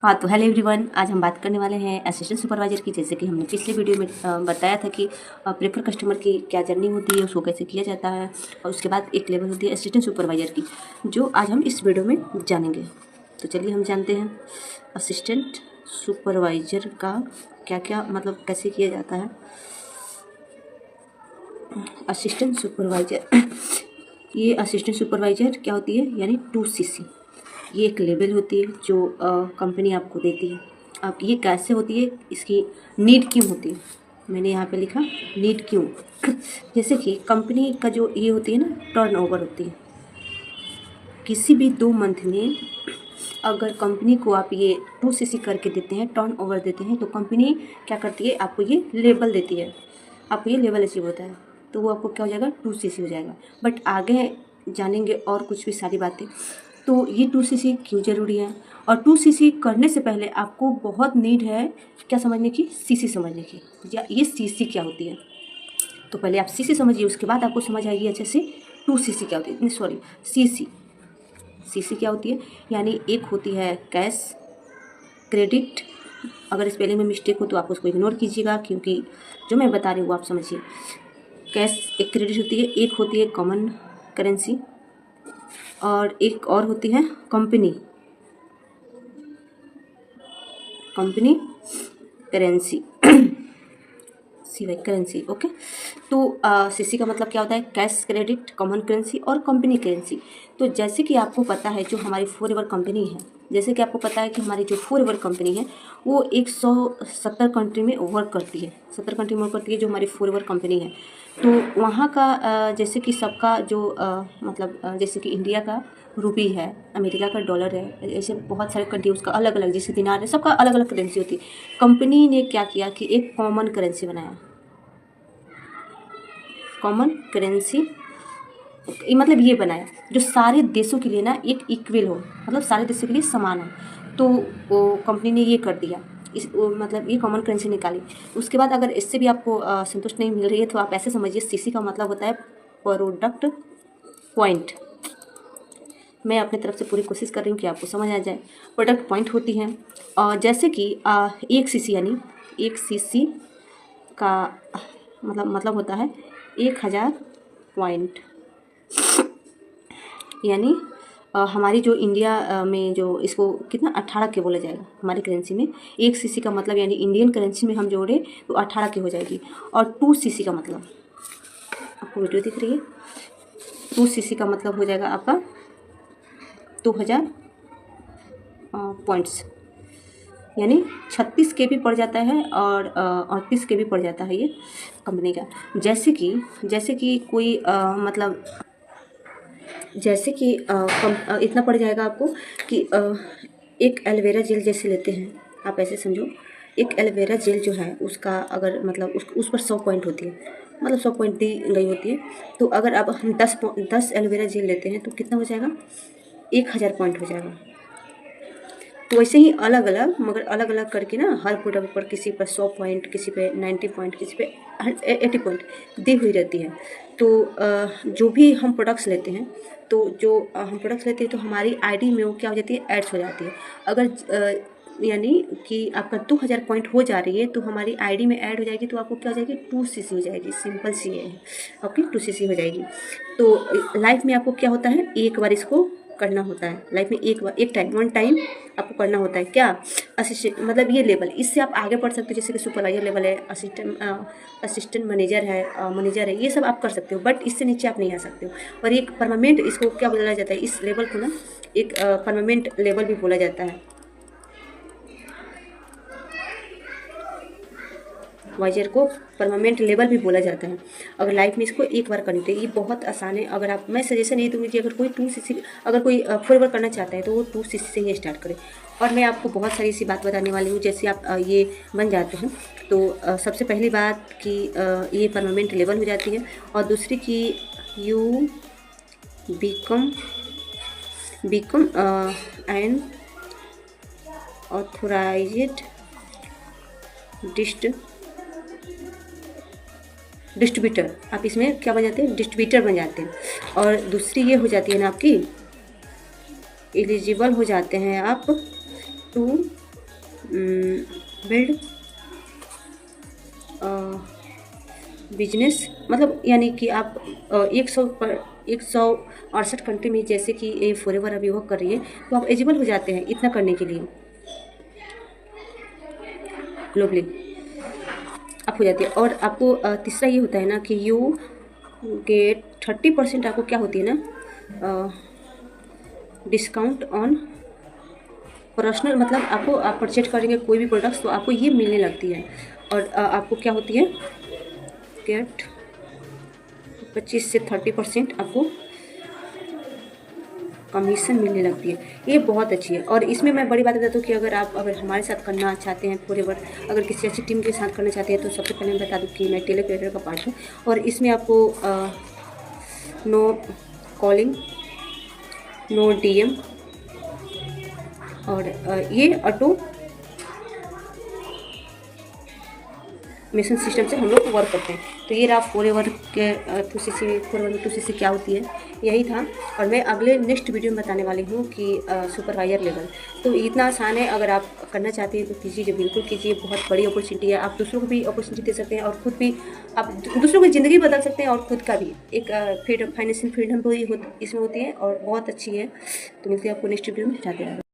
हाँ तो hello everyone, आज हम बात करने वाले हैं असिस्टेंट सुपरवाइजर की। जैसे कि हमने पिछले वीडियो में बताया था कि प्रेफर कस्टमर की क्या जर्नी होती है, उसको कैसे किया जाता है, और उसके बाद एक लेवल होती है असिस्टेंट सुपरवाइजर की, जो आज हम इस वीडियो में जानेंगे। तो चलिए हम जानते हैं असिस्टेंट सुपरवाइजर का क्या क्या मतलब कैसे किया जाता है। असिस्टेंट सुपरवाइजर ये असिस्टेंट सुपरवाइजर क्या होती है, यानी 2cc। ये एक लेवल होती है जो कंपनी आपको देती है। अब ये कैसे होती है, इसकी नीड क्यों होती है, मैंने यहाँ पे लिखा नीड क्यों। जैसे कि कंपनी का जो ये होती है ना, टर्नओवर होती है। किसी भी 2 मंथ में अगर कंपनी को आप ये 2cc करके देते हैं, टर्नओवर देते हैं, तो कंपनी क्या करती है, आपको ये लेवल देती है। आपको ये लेवल अचीव होता है तो वो आपको क्या हो जाएगा, 2cc हो जाएगा। बट आगे जानेंगे और कुछ भी सारी बातें। तो ये 2cc क्यों ज़रूरी है, और 2cc करने से पहले आपको बहुत नीड है क्या समझने की, cc समझने की, या ये cc क्या होती है। तो पहले आप cc समझिए, उसके बाद आपको समझ आएगी अच्छे से 2cc क्या होती है, सॉरी cc क्या होती है। यानी एक होती है कैश क्रेडिट। अगर स्पेलिंग में मिस्टेक हो तो आप उसको इग्नोर कीजिएगा, क्योंकि जो मैं बता रही हूँ वो आप समझिए। कैश एक क्रेडिट होती है, एक होती है कॉमन करेंसी, और एक और होती है company currency. CY currency, okay. तो सीसी का मतलब क्या होता है, कैश क्रेडिट, कॉमन करेंसी और कंपनी करेंसी। तो जैसे कि आपको पता है जो हमारी फॉरएवर कंपनी है, जैसे कि आपको पता है कि हमारी जो फॉरएवर कंपनी है वो 170 कंट्री में वर्क करती है, 70 कंट्री में वर्क करती है जो हमारी फॉरएवर कंपनी है। तो वहाँ का जैसे कि सबका जो मतलब जैसे कि इंडिया का रुपी है, अमेरिका का डॉलर है, ऐसे बहुत सारे कंट्री उसका अलग अलग, जैसे दिनार है, सबका अलग अलग करेंसी होती है। कंपनी ने क्या किया कि एक कॉमन करेंसी बनाया, कॉमन करेंसी मतलब ये बनाया जो सारे देशों के लिए ना एक इक्वल हो, मतलब सारे देशों के लिए समान हो। तो वो कंपनी ने ये कर दिया, मतलब ये कॉमन करेंसी निकाली। उसके बाद अगर इससे भी आपको संतुष्ट नहीं मिल रही है तो आप ऐसे समझिए, सीसी का मतलब होता है प्रोडक्ट पॉइंट। मैं अपनी तरफ से पूरी कोशिश कर रही हूँ कि आपको समझ आ जाए। प्रोडक्ट पॉइंट होती हैं, और जैसे कि 1cc यानी 1cc का मतलब होता है 1000 पॉइंट। यानी हमारी जो इंडिया में जो इसको कितना 18 के बोला जाएगा हमारी करेंसी में। 1cc का मतलब यानी इंडियन करेंसी में हम जोड़े तो 18 की हो जाएगी। और 2cc का मतलब, आपको वीडियो दिख रही है, 2cc का मतलब हो जाएगा आपका 2000 पॉइंट्स, यानी 36 के भी पड़ जाता है और 38 के भी पड़ जाता है ये कंपनी का। जैसे कि कोई मतलब जैसे कि इतना पड़ जाएगा आपको कि एक एलोवेरा जेल जैसे लेते हैं, आप ऐसे समझो, एक एलोवेरा जेल जो है उसका अगर मतलब उस पर 100 पॉइंट होती है, मतलब 100 पॉइंट दी गई होती है। तो अगर अब हम 10 एलोवेरा जेल लेते हैं तो कितना हो जाएगा, 1000 पॉइंट हो जाएगा। तो वैसे ही अलग अलग, मगर अलग अलग करके ना हर प्रोडक्ट पर किसी पर 100 पॉइंट, किसी पे 90 पॉइंट, किसी पे 80 पॉइंट दी हुई रहती है। तो जो भी हम प्रोडक्ट्स लेते हैं, तो जो हम प्रोडक्ट्स लेते हैं तो हमारी आईडी में वो क्या हो जाती है, ऐड्स हो जाती है। अगर यानी कि आपका 2000 पॉइंट हो जा रही है तो हमारी आईडी में ऐड हो जाएगी, तो आपको क्या हो जाएगी, 2cc हो जाएगी। सिंपल सी है आपकी 2cc हो जाएगी। तो लाइफ में आपको क्या होता है, एक बार इसको करना होता है लाइफ में, एक टाइम, वन टाइम आपको करना होता है। क्या, असिस्टेंट मतलब ये लेवल, इससे आप आगे बढ़ सकते हो। जैसे कि सुपरवाइजर लेवल है, असिस्टेंट मैनेजर है, ये सब आप कर सकते हो, बट इससे नीचे आप नहीं आ सकते हो। और एक परमानेंट, इसको क्या बोला जाता है, इस लेवल को ना एक परमानेंट लेवल भी बोला जाता है। वाइजर को परमानेंट लेवल भी बोला जाता है। अगर लाइफ में इसको एक बार करनी, तो ये बहुत आसान है। अगर आप, मैं सजेशन ये दूंगी कि अगर कोई 2cc, अगर कोई फॉरएवर करना चाहता है तो वो 2cc से ही स्टार्ट करे। और मैं आपको बहुत सारी ऐसी बात बताने वाली हूँ, जैसे आप ये बन जाते हैं तो सबसे पहली बात कि ये परमानेंट लेवल हो जाती है, और दूसरी कि you become an authorized distributor. आप इसमें क्या बन जाते हैं, डिस्ट्रीब्यूटर बन जाते हैं। और दूसरी ये हो जाती है ना आपकी, एलिजिबल हो जाते हैं आप टू बिल्ड बिजनेस, मतलब यानी कि आप 168 कंट्री में, जैसे कि ये फॉरएवर अभी वर्क कर रही है, तो आप एलिजिबल हो जाते हैं इतना करने के लिए ग्लोबली आप हो जाती है। और आपको तीसरा ये होता है ना कि यू गेट 30% आपको क्या होती है ना डिस्काउंट ऑन पर्सनल, मतलब आपको आप परचेज करेंगे कोई भी प्रोडक्ट्स तो आपको ये मिलने लगती है। और आपको क्या होती है गेट 25 से 30% आपको कमीशन मिलने लगती है। ये बहुत अच्छी है। और इसमें मैं बड़ी बात बता दूँ कि अगर हमारे साथ करना चाहते हैं फॉरएवर, अगर किसी अच्छी टीम के साथ करना चाहते हैं, तो सबसे पहले मैं बता दूँ कि मैं टेलीक्रेटर का पार्ट हूँ और इसमें आपको नो कॉलिंग, नो डीएम और ये ऑटो मिशन सिस्टम से हम लोग वर्क करते हैं। तो ये रहा फॉरएवर के 2cc, फॉरएवर में 2cc क्या होती है, यही था। और मैं अगले नेक्स्ट वीडियो में बताने वाली हूँ कि सुपरवाइजर लेवल। तो इतना आसान है, अगर आप करना चाहते हैं तो कीजिए, बिल्कुल कीजिए। बहुत बड़ी अपॉर्चुनिटी है, आप दूसरों को भी अपॉर्चुनिटी दे सकते हैं और खुद भी आप दूसरों की ज़िंदगी बदल सकते हैं और खुद का भी एक फ्रीडम, फाइनेंशियल फ्रीडम भी इसमें होती है और बहुत अच्छी है। तो मिलते हैं आपको नेक्स्ट वीडियो में। जाते रहेगा।